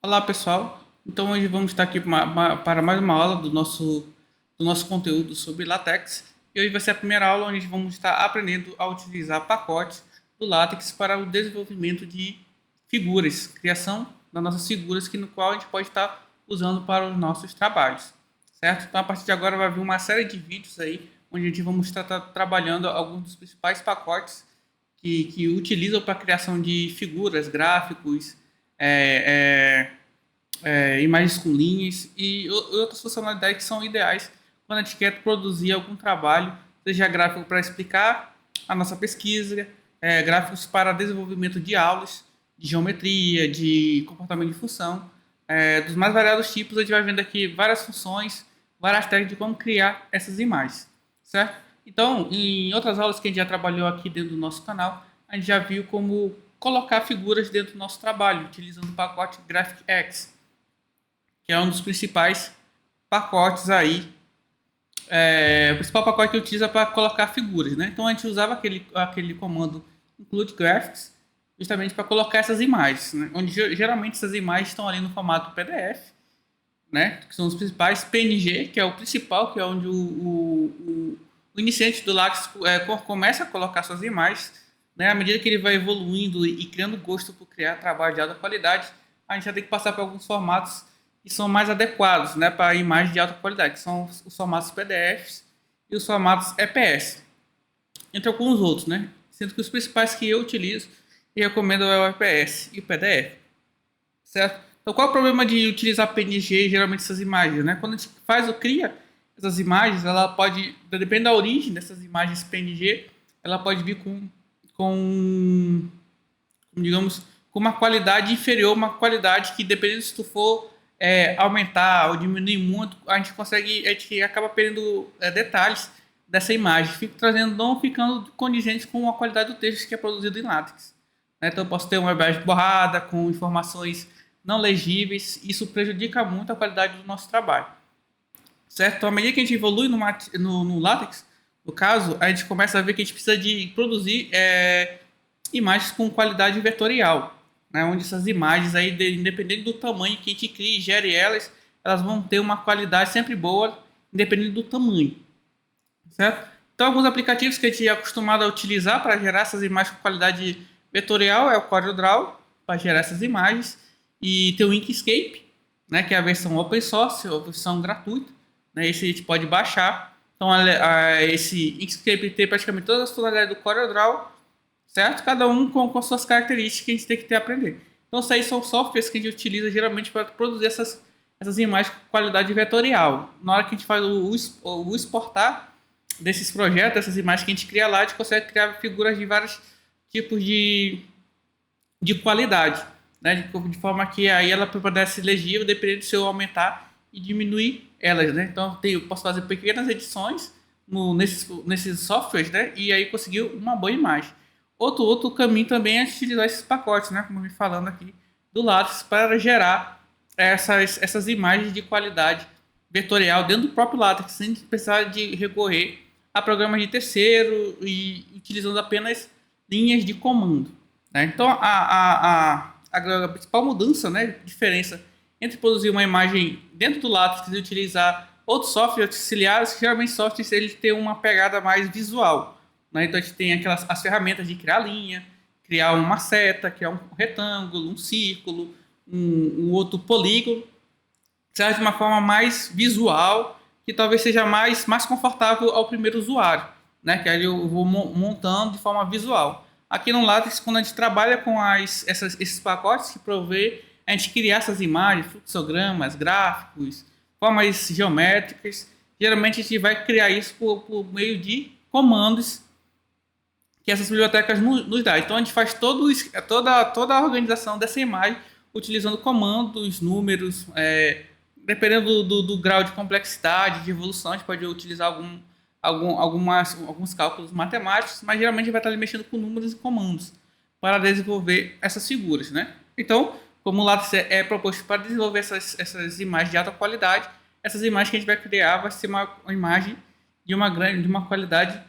Olá pessoal, então hoje vamos estar aqui para mais uma aula do nosso conteúdo sobre LaTeX e hoje vai ser a primeira aula onde vamos estar aprendendo a utilizar pacotes do LaTeX para o desenvolvimento de figuras, criação das nossas figuras no qual a gente pode estar usando para os nossos trabalhos, certo? Então a partir de agora vai vir uma série de vídeos aí onde a gente vamos estar trabalhando alguns dos principais pacotes que utilizam para a criação de figuras, gráficos, é, imagens com linhas e outras funcionalidades que são ideais quando a gente quer produzir algum trabalho, seja gráfico para explicar a nossa pesquisa, gráficos para desenvolvimento de aulas, de geometria, de comportamento de função, dos mais variados tipos. A gente vai vendo aqui várias funções, várias técnicas de como criar essas imagens, certo? Então, em outras aulas que a gente já trabalhou aqui dentro do nosso canal, a gente já viu como colocar figuras dentro do nosso trabalho, utilizando o pacote GraphicX, que é um dos principais pacotes aí, o principal pacote que utiliza para colocar figuras, né? Então a gente usava aquele comando include graphics justamente para colocar essas imagens, né? Onde geralmente essas imagens estão ali no formato PDF, né? Que são os principais PNG, que é o principal, que é onde o iniciante do Lattes começa a colocar suas imagens, né? À medida que ele vai evoluindo e criando gosto por criar trabalho de alta qualidade, a gente já tem que passar por alguns formatos que são mais adequados, né, para imagens de alta qualidade, que são os formatos PDFs e os formatos EPS, entre alguns outros, né? Sendo que os principais que eu utilizo e recomendo é o EPS e o PDF, certo? Então, qual é o problema de utilizar PNG geralmente essas imagens, né? Quando a gente cria essas imagens, ela pode, depende da origem dessas imagens PNG, ela pode vir com digamos, com uma qualidade inferior, uma qualidade que dependendo se tu for aumentar ou diminuir muito, a gente acaba perdendo detalhes dessa imagem, fica trazendo, não ficando condizentes com a qualidade do texto que é produzido em látex. Né? Então eu posso ter uma imagem borrada, com informações não legíveis, isso prejudica muito a qualidade do nosso trabalho. Certo? Então, à medida que a gente evolui no látex, no caso, a gente começa a ver que a gente precisa de produzir imagens com qualidade vetorial, né? Onde essas imagens aí, independente do tamanho que a gente crie e gere elas, elas vão ter uma qualidade sempre boa, independente do tamanho, certo? Então, alguns aplicativos que a gente é acostumado a utilizar para gerar essas imagens com qualidade vetorial é o CorelDRAW, para gerar essas imagens, e tem o Inkscape, né, que é a versão open source, a versão gratuita, né, esse a gente pode baixar. Então, esse Inkscape tem praticamente todas as funcionalidades do CorelDRAW, certo? Cada um com suas características que a gente tem que ter a aprender. Então, isso aí são softwares que a gente utiliza geralmente para produzir essas imagens com qualidade vetorial. Na hora que a gente faz o exportar desses projetos, dessas imagens que a gente cria lá, a gente consegue criar figuras de vários tipos de qualidade, né? De forma que aí ela permanece legível, dependendo se eu aumentar e diminuir elas, né? Então eu posso fazer pequenas edições nesses softwares, né? E aí conseguir uma boa imagem. Outro caminho também é utilizar esses pacotes, né? Como eu vim falando aqui do Lattes, para gerar essas imagens de qualidade vetorial dentro do próprio LaTeX, sem precisar de recorrer a programas de terceiro e utilizando apenas linhas de comando. Né? Então, a principal mudança, né, diferença entre produzir uma imagem dentro do LaTeX e utilizar outros softwares auxiliares, geralmente softwares eles têm uma pegada mais visual. Né? Então, a gente tem as ferramentas de criar linha, criar uma seta, criar um retângulo, um círculo, um outro polígono, de uma forma mais visual, que talvez seja mais confortável ao primeiro usuário, né? Que aí eu vou montando de forma visual. Aqui no LaTeX, quando a gente trabalha com esses pacotes que provê a gente criar essas imagens, fluxogramas, gráficos, formas geométricas, geralmente a gente vai criar isso por meio de comandos que essas bibliotecas nos dão. Então a gente faz toda a organização dessa imagem utilizando comandos, números, dependendo do grau de complexidade, de evolução, a gente pode utilizar alguns cálculos matemáticos, mas geralmente vai estar ali mexendo com números e comandos para desenvolver essas figuras, né? Então, como o Lattes é proposto para desenvolver essas imagens de alta qualidade, essas imagens que a gente vai criar vai ser uma imagem de uma qualidade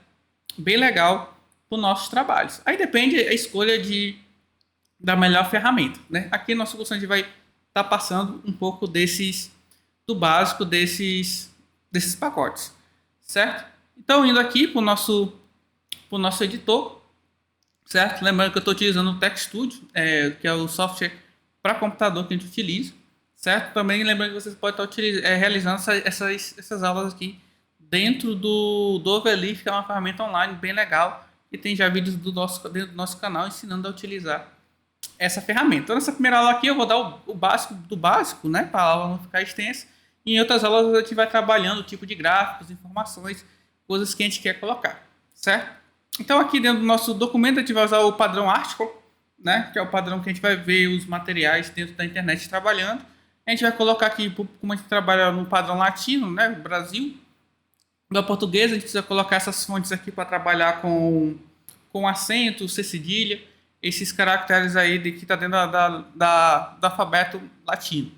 bem legal para os nossos trabalhos. Aí depende a escolha da melhor ferramenta, né? Aqui no nosso curso a gente vai estar passando um pouco do básico desses pacotes, certo? Então, indo aqui para o nosso editor, certo? Lembrando que eu estou utilizando o Tech Studio, que é o software para computador que a gente utiliza, certo? Também lembrando que vocês podem estar realizando essas aulas aqui dentro do Overleaf, que é uma ferramenta online bem legal, e tem já vídeos dentro do nosso canal ensinando a utilizar essa ferramenta. Então, nessa primeira aula aqui eu vou dar o básico do básico, né, para a aula não ficar extensa, e em outras aulas a gente vai trabalhando o tipo de gráficos, informações, coisas que a gente quer colocar, certo? Então, aqui dentro do nosso documento, a gente vai usar o padrão Article, né, que é o padrão que a gente vai ver os materiais dentro da internet trabalhando. A gente vai colocar aqui, como a gente trabalha no padrão latino, né, Brasil, no português, a gente precisa colocar essas fontes aqui para trabalhar com acento, C cedilha, esses caracteres aí que está dentro do alfabeto latino,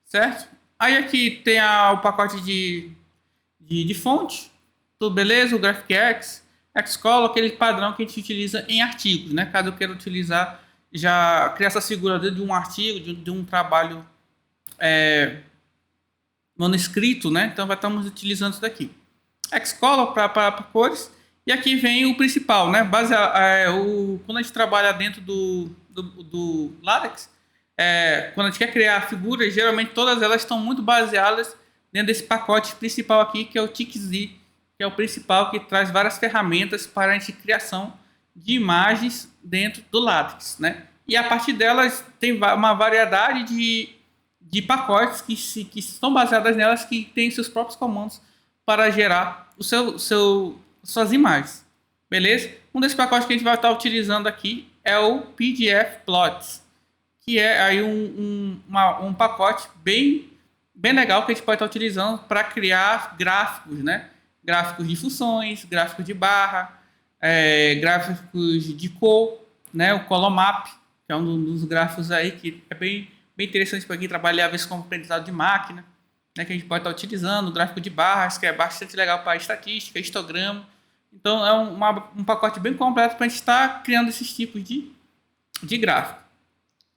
certo? Aí aqui tem o pacote de fonte, tudo beleza, o GraphicX, Xcolor, aquele padrão que a gente utiliza em artigos, né? Caso eu queira utilizar, já criar essa figura dentro de um artigo, de um trabalho manuscrito, né? Então vai estamos utilizando isso daqui. Xcolor para cores. E aqui vem o principal, né? Quando a gente trabalha dentro do LaTeX, quando a gente quer criar figuras, geralmente todas elas estão muito baseadas dentro desse pacote principal aqui, que é o TXZ, que é o principal, que traz várias ferramentas para a gente criação de imagens dentro do LaTeX, né? E a partir delas tem uma variedade de pacotes que estão baseadas nelas, que têm seus próprios comandos para gerar suas imagens, beleza? Um desses pacotes que a gente vai estar utilizando aqui é o PDF Plots, que é aí um pacote bem legal que a gente pode estar utilizando para criar gráficos, né? Gráficos de funções, gráficos de barra, gráficos de cor, né? O Colomap, que é um dos gráficos aí que é bem interessante para quem trabalhar, às vezes, com aprendizado de máquina, né, que a gente pode estar utilizando, o gráfico de barras, que é bastante legal para estatística, histograma. Então, é um pacote bem completo para a gente estar criando esses tipos de gráfico.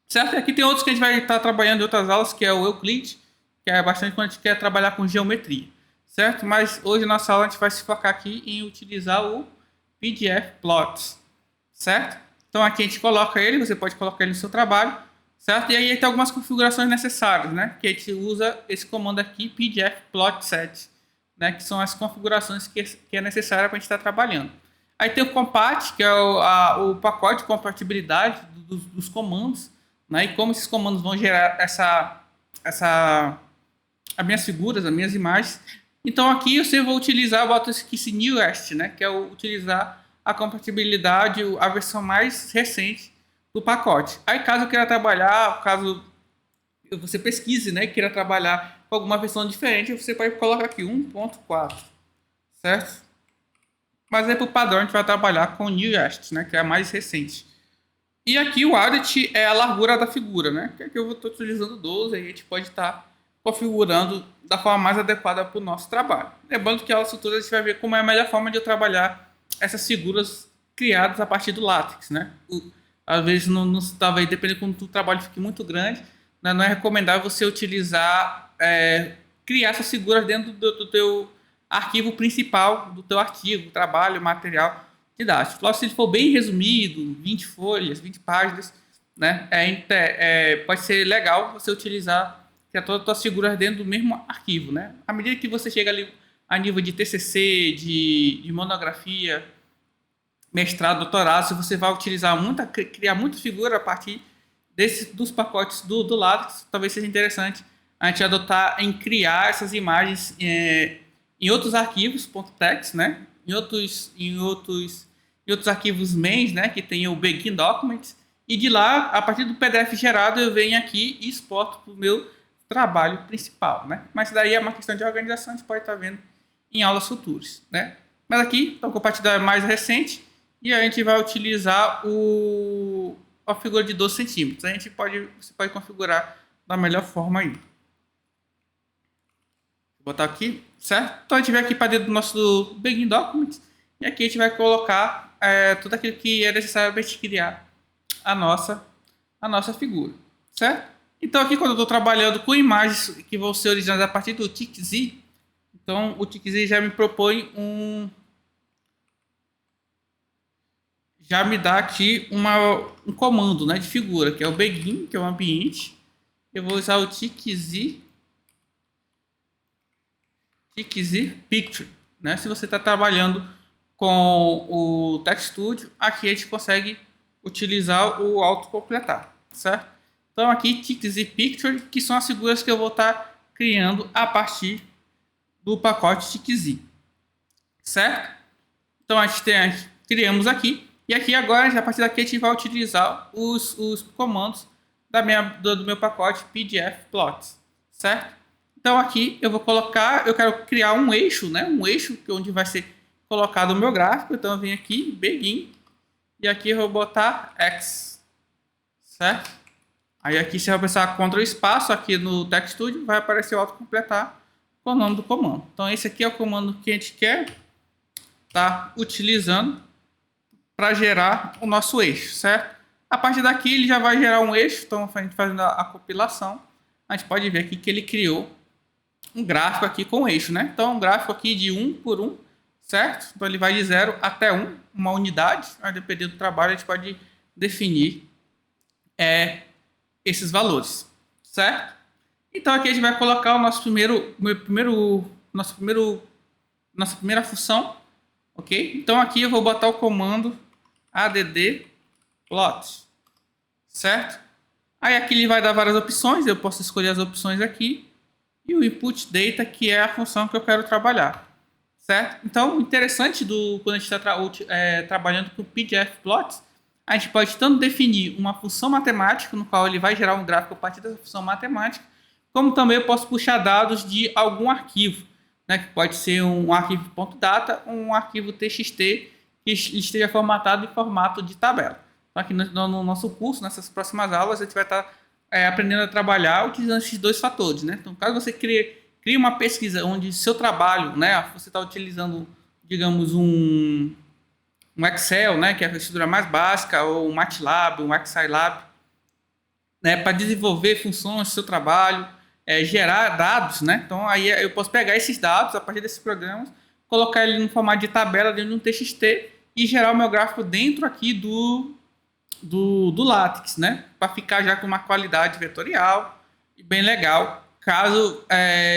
Certo? E aqui tem outros que a gente vai estar trabalhando em outras aulas, que é o Euclid, que é bastante quando a gente quer trabalhar com geometria. Certo? Mas hoje, na nossa aula, a gente vai se focar aqui em utilizar o PDF Plots. Certo? Então, aqui a gente coloca ele, você pode colocar ele no seu trabalho. Certo? E aí tem algumas configurações necessárias, né? Que a gente usa esse comando aqui, PDF Plot Set, né? Que são as configurações que é necessária para a gente estar trabalhando. Aí tem o Compat, que é o pacote de compatibilidade dos comandos, né? E como esses comandos vão gerar as minhas figuras, as minhas imagens. Então aqui você vai utilizar, eu boto esse newest, né? Que é utilizar a compatibilidade, a versão mais recente do pacote. Aí caso eu queira trabalhar, caso você pesquise, né, queira trabalhar com alguma versão diferente, você pode colocar aqui 1.4, certo? Mas aí para o padrão a gente vai trabalhar com o newest, né, que é a mais recente. E aqui o Addit é a largura da figura, né, que aqui eu estou utilizando 12, aí a gente pode estar configurando da forma mais adequada para o nosso trabalho. Lembrando que a aula futura a gente vai ver como é a melhor forma de eu trabalhar essas figuras criadas a partir do LaTeX, né? Às vezes, talvez, dependendo quando o trabalho fique muito grande, né, não é recomendável você utilizar, criar essas figuras dentro do teu arquivo principal, do teu artigo, trabalho, material didático. Logo, se ele for bem resumido, 20 folhas, 20 páginas, né, pode ser legal você utilizar criar todas as tuas figuras dentro do mesmo arquivo, né? À medida que você chega ali a nível de TCC, de monografia, mestrado, doutorado, se você vai utilizar criar muita figura a partir dos pacotes do LaTeX, talvez seja interessante a gente adotar em criar essas imagens em outros arquivos .tex, né? Em outros arquivos mains, né? Que tem o Begin Documents, e de lá, a partir do PDF gerado, eu venho aqui e exporto para o meu trabalho principal, né? Mas daí é uma questão de organização, a gente pode estar vendo em aulas futuras, né? Mas aqui, então, compartilhar mais recente, e a gente vai utilizar a figura de 12 centímetros. Você pode configurar da melhor forma aí. Vou botar aqui, certo? Então a gente vai aqui para dentro do nosso Begin Documents, e aqui a gente vai colocar tudo aquilo que é necessário para a gente criar a nossa figura, certo? Então aqui quando eu estou trabalhando com imagens que vão ser originadas a partir do TICZ, então o TICZ já me propõe já me dá aqui um comando, né, de figura, que é o begin, que é o ambiente. Eu vou usar o TICZ Picture, né? Se você está trabalhando com o Text Studio, aqui a gente consegue utilizar o autocompletar, certo? Então aqui TICZ Picture, que são as figuras que eu vou estar criando a partir do pacote TICZ, certo? Então a gente criamos aqui, e aqui agora, a partir daqui, a gente vai utilizar os comandos do meu pacote PDF Plots, certo? Então aqui eu vou colocar, eu quero criar um eixo, né? Um eixo onde vai ser colocado o meu gráfico. Então eu venho aqui, Begin, e aqui eu vou botar X, certo? Aí aqui você vai precisar Ctrl espaço aqui no Text Studio, vai aparecer o autocompletar com o nome do comando. Então esse aqui é o comando que a gente quer estar utilizando para gerar o nosso eixo, certo? A partir daqui ele já vai gerar um eixo, então a gente fazendo a compilação, a gente pode ver aqui que ele criou um gráfico aqui com eixo, né? Então um gráfico aqui de 1 por 1, certo? Então ele vai de 0 até 1, uma unidade, a depender do trabalho a gente pode definir esses valores, certo? Então aqui a gente vai colocar o nossa primeira função, ok? Então aqui eu vou botar o comando add plot, certo? Aí aqui ele vai dar várias opções, eu posso escolher as opções aqui, e o input data, que é a função que eu quero trabalhar, certo? Então, o interessante quando a gente está trabalhando com PDF Plots, a gente pode tanto definir uma função matemática, no qual ele vai gerar um gráfico a partir dessa função matemática, como também eu posso puxar dados de algum arquivo, né, que pode ser um arquivo .data ou um arquivo TXT que esteja formatado em formato de tabela. Então, aqui no nosso curso, nessas próximas aulas, a gente vai estar aprendendo a trabalhar utilizando esses dois fatores, né? Então, caso você crie uma pesquisa onde seu trabalho, né, você está utilizando, digamos, um Excel, né, que é a estrutura mais básica, ou um MATLAB, um Scilab, né, para desenvolver funções do seu trabalho, gerar dados, né? Então aí eu posso pegar esses dados a partir desses programas, colocar ele no formato de tabela dentro de um TXT e gerar o meu gráfico dentro aqui do LaTeX, né? Para ficar já com uma qualidade vetorial e bem legal. Caso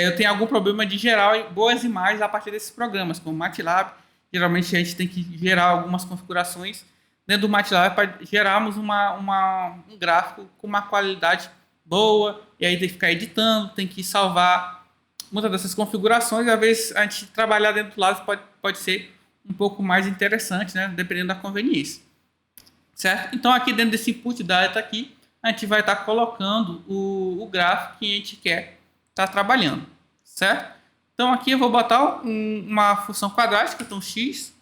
eu tenha algum problema de gerar boas imagens a partir desses programas, como o MATLAB, geralmente a gente tem que gerar algumas configurações dentro do MATLAB para gerarmos um gráfico com uma qualidade boa, e aí tem que ficar editando, tem que salvar muitas dessas configurações, e às vezes a gente trabalhar dentro do lado pode ser um pouco mais interessante, né, dependendo da conveniência, certo? Então aqui dentro desse input data aqui, a gente vai estar colocando o gráfico que a gente quer estar trabalhando, certo? Então aqui eu vou botar uma função quadrática, então x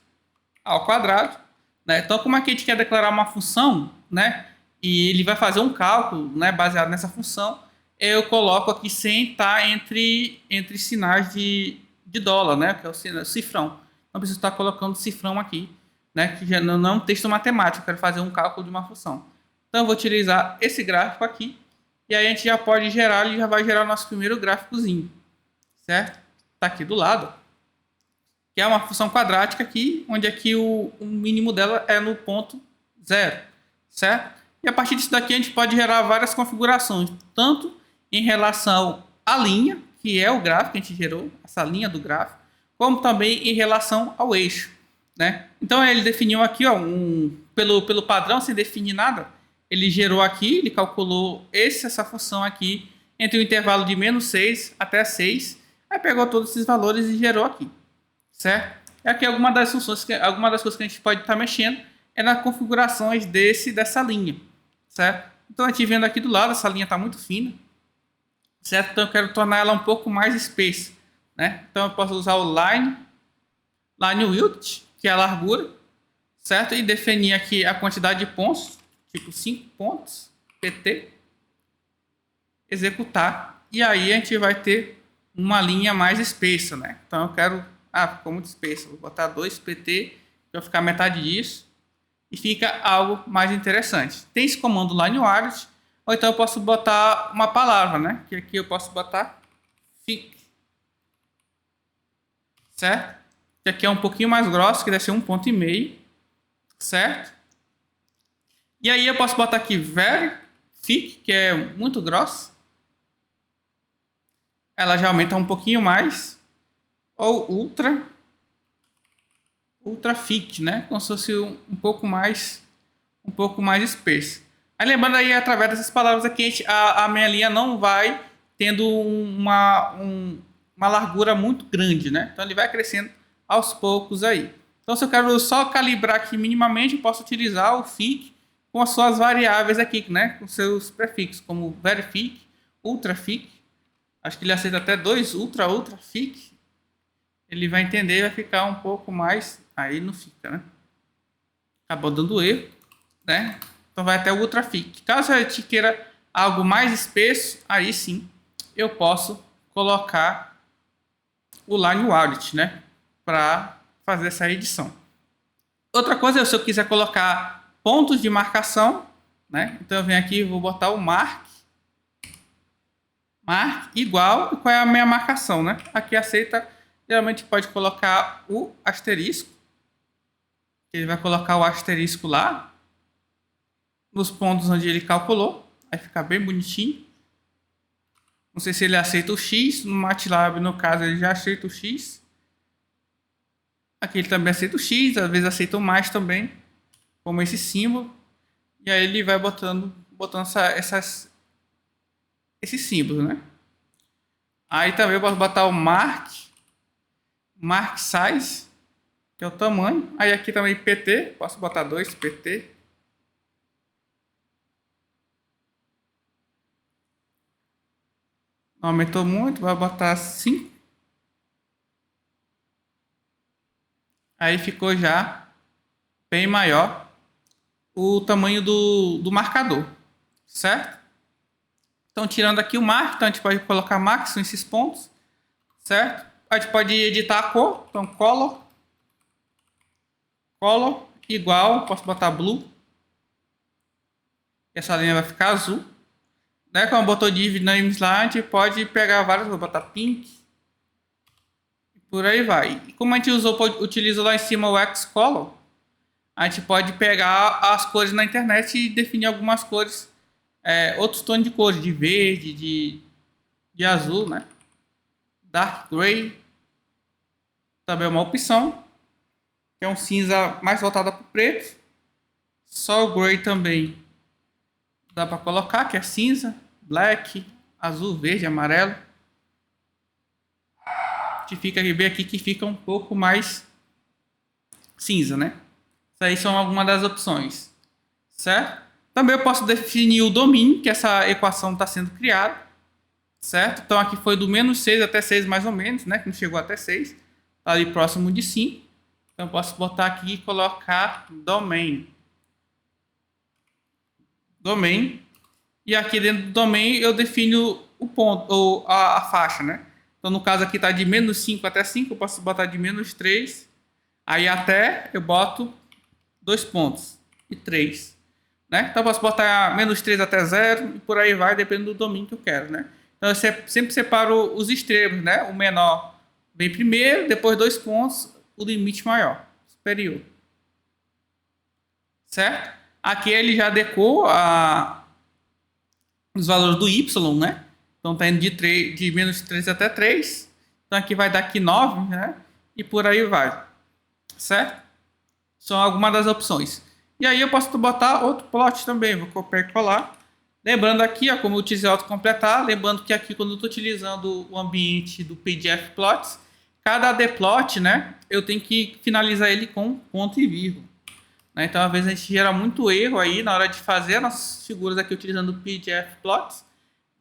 ao quadrado, né? Então como aqui a gente quer declarar uma função, né, e ele vai fazer um cálculo, né, baseado nessa função, eu coloco aqui sem estar entre sinais de dólar, né, que é o cifrão. Não preciso estar colocando cifrão aqui, né, que já não é um texto matemático, eu quero fazer um cálculo de uma função. Então eu vou utilizar esse gráfico aqui, e aí a gente já pode gerar, ele já vai gerar o nosso primeiro gráficozinho, certo? Está aqui do lado, que é uma função quadrática aqui, onde aqui o mínimo dela é no ponto 0, certo? E a partir disso daqui a gente pode gerar várias configurações, tanto em relação à linha, que é o gráfico que a gente gerou, essa linha do gráfico, como também em relação ao eixo, né? Então ele definiu aqui, ó, pelo padrão, sem definir nada, ele gerou aqui, ele calculou essa função aqui entre o intervalo de -6 até 6, aí pegou todos esses valores e gerou aqui, certo? E aqui alguma das coisas que a gente pode estar mexendo é nas configurações dessa linha, certo? Então a gente vendo aqui do lado, essa linha está muito fina, certo? Então eu quero tornar ela um pouco mais espessa, né? Então eu posso usar o line width, que é a largura, certo? E definir aqui a quantidade de pontos, tipo 5 pontos, pt, executar, e aí a gente vai ter uma linha mais espessa, né? Então eu quero, ficou muito espessa, vou botar 2 pt, vai ficar metade disso, e fica algo mais interessante. Tem esse comando line width, ou então eu posso botar uma palavra, né? Que aqui eu posso botar fic, certo? Que aqui é um pouquinho mais grosso, que deve ser 1,5, certo? E aí eu posso botar aqui very thick, que é muito grossa. Ela já aumenta um pouquinho mais. Ou ultra thick, né? Como se fosse um pouco mais espesso. Aí lembrando aí, através dessas palavras aqui, a minha linha não vai tendo uma largura muito grande, né? Então ele vai crescendo aos poucos aí. Então se eu quero só calibrar aqui minimamente, eu posso utilizar o thick com as suas variáveis aqui, né? Com seus prefixos, como very thick, ultra thick. Acho que ele aceita até dois ultra thick. Ele vai entender e vai ficar um pouco mais. Aí não fica, né? Acabou dando erro, né? Então vai até o ultra thick. Caso a gente queira algo mais espesso, aí sim eu posso colocar o line wallet, né? Para fazer essa edição. Outra coisa é se eu quiser colocar pontos de marcação, né? Então eu venho aqui e vou botar o mark igual, e qual é a minha marcação, né? Aqui aceita, geralmente pode colocar o asterisco, ele vai colocar o asterisco lá nos pontos onde ele calculou, vai ficar bem bonitinho. Não sei se ele aceita o X, no MATLAB no caso ele já aceita o X. Aqui ele também aceita o X, às vezes aceita o mais também, como esse símbolo. E aí ele vai botando esses símbolos, né? Aí também eu posso botar o mark size, que é o tamanho. Aí aqui também PT, posso botar 2 PT. Não aumentou muito, vai botar 5. Aí ficou já bem maior o tamanho do marcador, certo? Então tirando aqui o mark, então a gente pode colocar max nesses pontos, certo? A gente pode editar a cor, então color igual, posso botar blue, essa linha vai ficar azul, né? Como botou div names lá, a gente pode pegar vários, vou botar pink, e por aí vai. E como a gente utilizou lá em cima o xcolor, a gente pode pegar as cores na internet e definir algumas cores, outros tons de cores, de verde, de azul, né? Dark Gray também é uma opção, que é um cinza mais voltado para o preto. Só o Gray também dá para colocar, que é cinza, black, azul, verde, amarelo. Que fica bem aqui que fica um pouco mais cinza, né? Isso aí são algumas das opções, certo? Também eu posso definir o domínio que essa equação está sendo criada, certo? Então aqui foi do -6 até 6 mais ou menos, né? Que não chegou até 6, tá ali próximo de 5. Então eu posso botar aqui e colocar domain. E aqui dentro do domain eu defino o ponto, ou a faixa, né? Então no caso aqui está de -5 até 5, eu posso botar de -3. Aí até eu boto 2 pontos e 3. Né? Então eu posso botar -3 até 0 e por aí vai, dependendo do domínio que eu quero, né? Então eu sempre separo os extremos, né? O menor vem primeiro, depois 2 pontos, o limite maior, superior. Certo? Aqui ele já adequou os valores do y, né? Então tá indo de -3 até 3. Então aqui vai dar aqui 9, né? E por aí vai. Certo? São algumas das opções. E aí eu posso botar outro plot também. Vou copiar e colar. Lembrando aqui, ó, como eu utilizei autocompletar. Lembrando que aqui quando eu estou utilizando o ambiente do PDF Plots, cada dplot, né? Eu tenho que finalizar ele com ponto e vírgula. Né? Então às vezes a gente gera muito erro aí na hora de fazer as nossas figuras aqui utilizando o PDF Plots.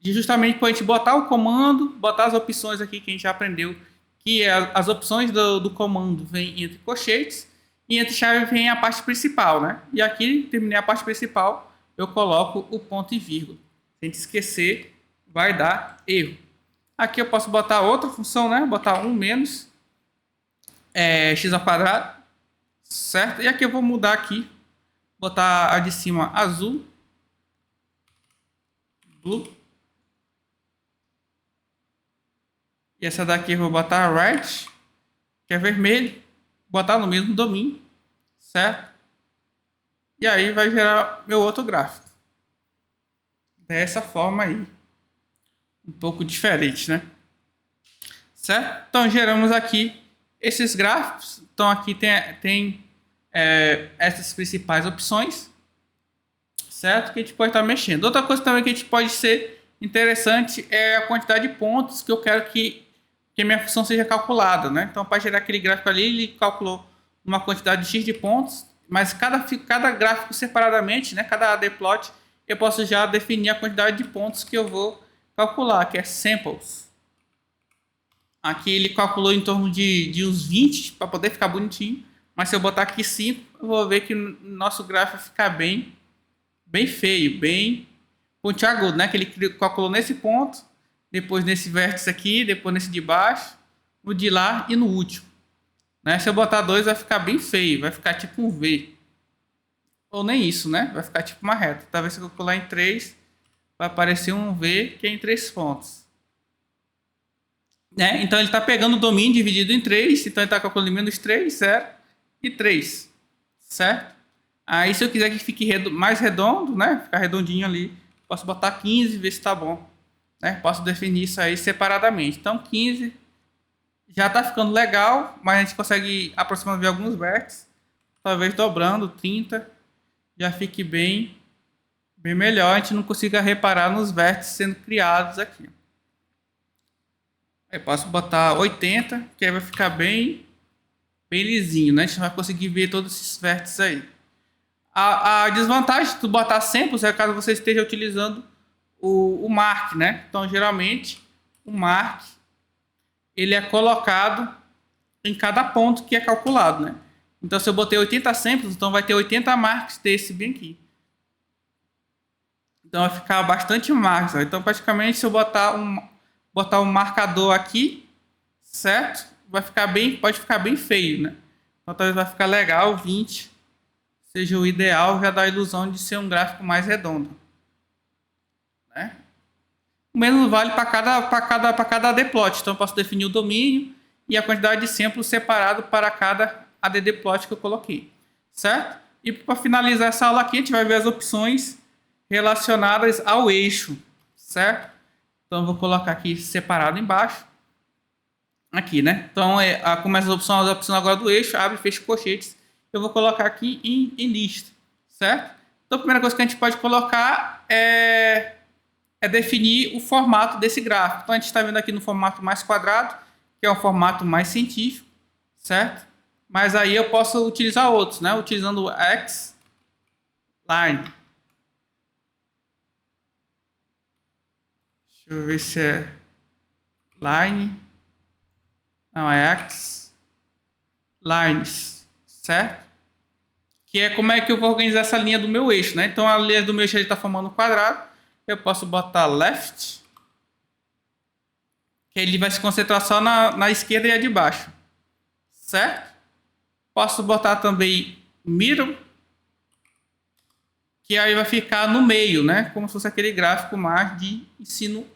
De justamente para a gente botar o comando, botar as opções aqui que a gente já aprendeu. Que as opções do comando vêm entre colchetes. E entre chave vem a parte principal, né? E aqui, terminei a parte principal, eu coloco o ponto e vírgula. Se a gente esquecer, vai dar erro. Aqui eu posso botar outra função, né? Botar 1 menos x ao quadrado, certo? E aqui eu vou mudar aqui, botar a de cima azul blue. E essa daqui eu vou botar red, que é vermelho, botar no mesmo domínio, certo? E aí vai gerar meu outro gráfico. Dessa forma aí. Um pouco diferente, né? Certo? Então geramos aqui esses gráficos. Então aqui tem essas principais opções, certo? Que a gente pode estar mexendo. Outra coisa também que a gente pode ser interessante é a quantidade de pontos que eu quero que a minha função seja calculada, né? Então, para gerar aquele gráfico ali, ele calculou uma quantidade de x de pontos, mas cada gráfico separadamente, né? Cada dplot, eu posso já definir a quantidade de pontos que eu vou calcular, que é samples. Aqui ele calculou em torno de uns 20 para poder ficar bonitinho, mas se eu botar aqui 5, eu vou ver que o nosso gráfico vai ficar bem feio, bem pontiagudo, né? Que ele calculou nesse ponto, depois nesse vértice aqui, depois nesse de baixo, no de lá e no último. Né? Se eu botar 2 vai ficar bem feio, vai ficar tipo um V. Ou nem isso, né? Vai ficar tipo uma reta. Talvez se eu calcular em 3, vai aparecer um V que é em 3 pontos. Né? Então ele está pegando o domínio dividido em 3, então ele está calculando menos 3, 0 e 3. Certo? Aí se eu quiser que fique mais redondo, né? Ficar redondinho ali, posso botar 15 e ver se está bom. Né? Posso definir isso aí separadamente. Então 15 já está ficando legal, mas a gente consegue aproximando de alguns vértices. Talvez dobrando 30 já fique bem melhor. A gente não consiga reparar nos vértices sendo criados aqui. Aí posso botar 80, que aí vai ficar bem lisinho, né? A gente vai conseguir ver todos esses vértices aí. A desvantagem de botar samples é caso você esteja utilizando o mark, né? Então, geralmente, o mark ele é colocado em cada ponto que é calculado, né? Então, se eu botei 80 samples, então vai ter 80 marks desse bem aqui. Então, vai ficar bastante marks. Ó. Então, praticamente, se eu botar um marcador aqui, certo? Pode ficar bem feio, né? Então, talvez vai ficar legal, 20 seja o ideal, já dá a ilusão de ser um gráfico mais redondo. Né? O mesmo vale para cada dplot. Então eu posso definir o domínio e a quantidade de samples separado para cada addplot que eu coloquei. Certo? E para finalizar essa aula aqui, a gente vai ver as opções relacionadas ao eixo. Certo? Então eu vou colocar aqui separado embaixo. Aqui, né? Então começa as opções agora do eixo, abre e fecha colchetes. Eu vou colocar aqui em lista. Certo? Então a primeira coisa que a gente pode colocar é definir o formato desse gráfico. Então a gente está vendo aqui no formato mais quadrado, que é um formato mais científico, certo? Mas aí eu posso utilizar outros, né? Utilizando o X-Line. Deixa eu ver se é Line. Não, é X-Lines, certo? Que é como é que eu vou organizar essa linha do meu eixo, né? Então a linha do meu eixo está formando um quadrado. Eu posso botar left, que ele vai se concentrar só na esquerda e a de baixo, certo? Posso botar também middle, que aí vai ficar no meio, né? Como se fosse aquele gráfico mais de ensino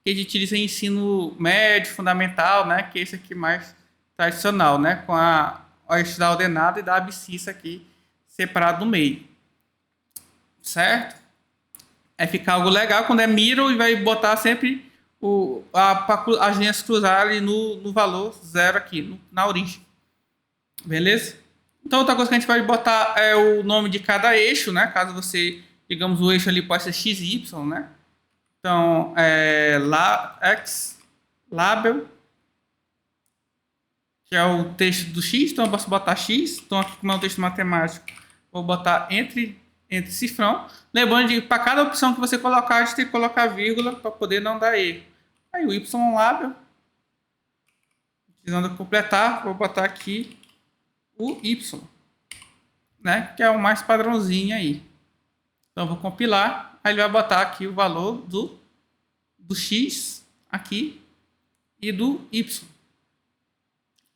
que a gente utiliza em ensino médio, fundamental, né? Que é esse aqui mais tradicional, né? Com a eixo da ordenada e da abscissa aqui separado no meio, certo? É ficar algo legal quando é middle e vai botar sempre as linhas cruzarem no valor 0 aqui, na origem. Beleza? Então outra coisa que a gente pode botar é o nome de cada eixo, né? Caso você, digamos, o eixo ali pode ser XY, né? Então, X, label, que é o texto do X, então eu posso botar X. Então aqui como é um texto matemático, vou botar entre cifrão. Lembrando de para cada opção que você colocar, a gente tem que colocar vírgula para poder não dar erro. Aí o Y label. Precisando completar, vou botar aqui o Y, né? Que é o mais padrãozinho aí. Então vou compilar, aí ele vai botar aqui o valor do X aqui e do Y.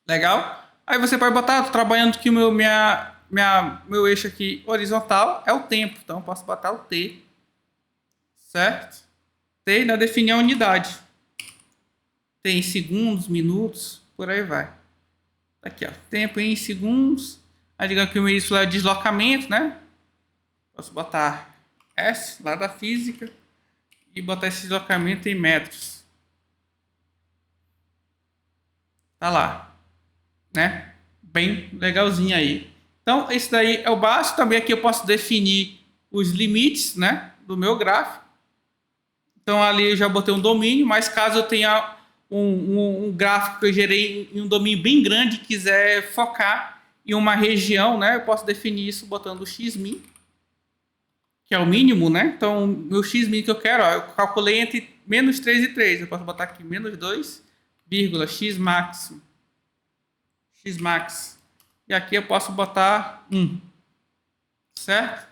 Legal? Aí você pode botar, tô trabalhando que o meu eixo aqui horizontal é o tempo, então eu posso botar o T, certo? Até ainda definir a unidade. Tem segundos, minutos, por aí vai. Aqui, ó, tempo em segundos. Aí digamos que isso é deslocamento, né? Posso botar S lá da física e botar esse deslocamento em metros. Tá lá, né? Bem legalzinho aí. Então, esse daí é o básico. Também aqui eu posso definir os limites, né, do meu gráfico. Então, ali eu já botei um domínio, mas caso eu tenha um gráfico que eu gerei em um domínio bem grande e quiser focar em uma região, né, eu posso definir isso botando o xmin, que é o mínimo, né? Então, meu xmin que eu quero, ó, eu calculei entre menos 3 e 3. Eu posso botar aqui menos 2, vírgula, xmax. E aqui eu posso botar 1, certo?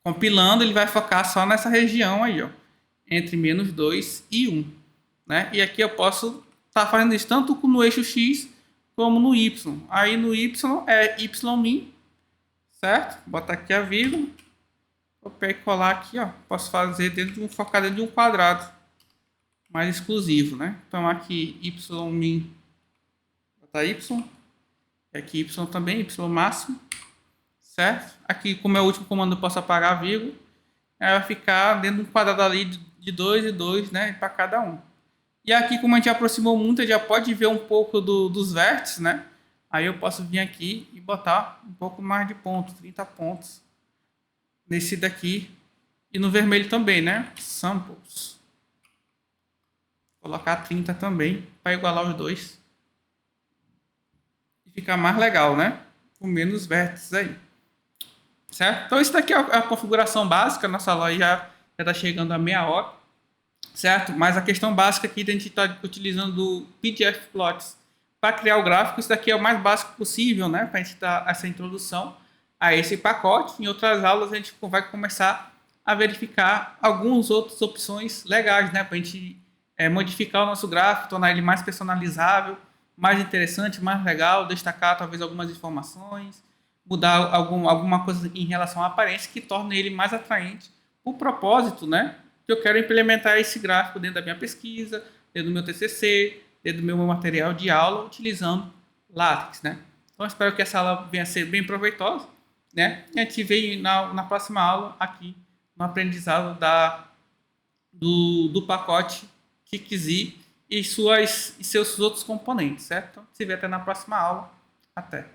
Compilando, ele vai focar só nessa região aí, ó, entre menos 2 e 1, né? E aqui eu posso estar fazendo isso tanto no eixo X como no Y. Aí no Y é ymin, certo? Botar aqui a vírgula, copiar e colar aqui, ó. Posso fazer focar dentro de um quadrado mais exclusivo, né? Então aqui ymin, botar Y, e aqui Y também, Y máximo, certo? Aqui, como é o último comando, eu posso apagar a vírgula. Aí vai ficar dentro de um quadrado ali de 2 e 2, né? Para cada um. E aqui, como a gente aproximou muito, a gente já pode ver um pouco dos vértices, né? Aí eu posso vir aqui e botar um pouco mais de pontos, 30 pontos. Nesse daqui. E no vermelho também, né? Samples. Vou colocar 30 também, para igualar os dois. E ficar mais legal, né? Com menos vértices aí. Certo? Então, isso daqui é a configuração básica. Nossa loja já está chegando a meia hora. Certo? Mas a questão básica aqui, a gente está utilizando o PDF Plots para criar o gráfico. Isso daqui é o mais básico possível, né? Para a gente dar essa introdução a esse pacote. Em outras aulas, a gente vai começar a verificar algumas outras opções legais, né? Para a gente modificar o nosso gráfico, tornar ele mais personalizável, mais interessante, mais legal, destacar talvez algumas informações, mudar alguma coisa em relação à aparência que torne ele mais atraente. O propósito, né? Que eu quero implementar esse gráfico dentro da minha pesquisa, dentro do meu TCC, dentro do meu material de aula, utilizando LaTeX, né? Então, espero que essa aula venha a ser bem proveitosa, né? E a gente vê na próxima aula aqui no aprendizado do pacote KickZ e seus outros componentes, certo? Então, se vê até na próxima aula. Até!